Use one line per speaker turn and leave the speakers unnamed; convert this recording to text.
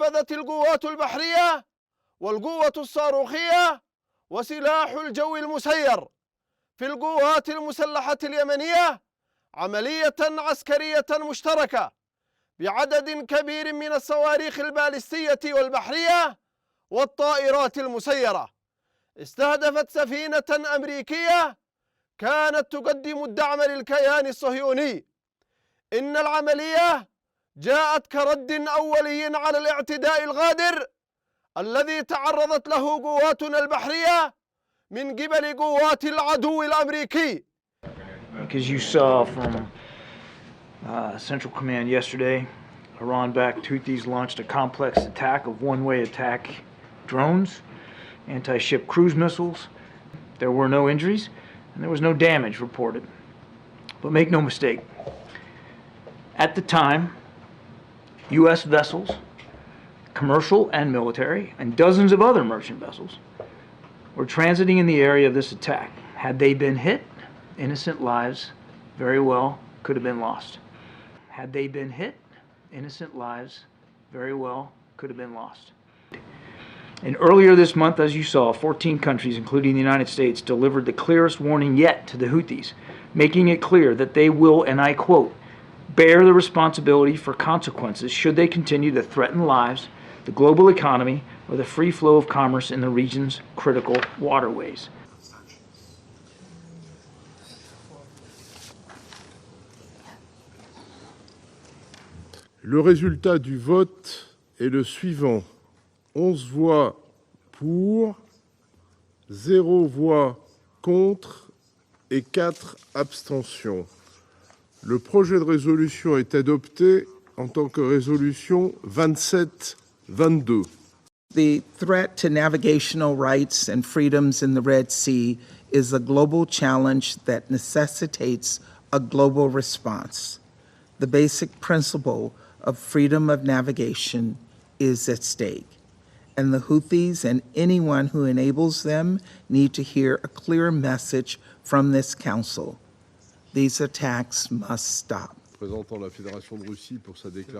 نفذت القوات البحرية والقوة الصاروخية وسلاح الجو المسير في القوات المسلحة اليمنية عملية عسكرية مشتركة بعدد كبير من الصواريخ البالستية والبحرية والطائرات المسيرة استهدفت سفينة أمريكية كانت تقدم الدعم للكيان الصهيوني. إن العملية جاءت كرد أولي على الاعتداء الغادر الذي تعرضت له قواتنا البحرية من قبل قوات العدو الأمريكي.
As you saw from Central Command yesterday, Iran-backed Houthis launched a complex attack of one-way attack drones, anti-ship cruise missiles. There were no injuries and there was no damage reported. But make no mistake, at the time, U.S. vessels, commercial and military, and dozens of other merchant vessels were transiting in the area of this attack. Had they been hit, innocent lives very well could have been lost. Had they been hit, innocent lives very well could have been lost. And earlier this month, as you saw, 14 countries, including the United States, delivered the clearest warning yet to the Houthis, making it clear that they will, and I quote, bear the responsibility for consequences should they continue to threaten lives, the global economy, or the free flow of commerce in the region's critical waterways.
Le résultat du vote est le suivant. 11 voix pour, 0 voix contre et 4 abstentions. Le projet de résolution est adopté en tant que résolution 27-22.
The threat to navigational rights and freedoms in the Red Sea is a global challenge that necessitates a global response. The basic principle of freedom of navigation is at stake, and the Houthis and anyone who enables them need to hear a clear message from this council. These attacks must stop.
Représentant la Fédération de Russie pour sa déclaration.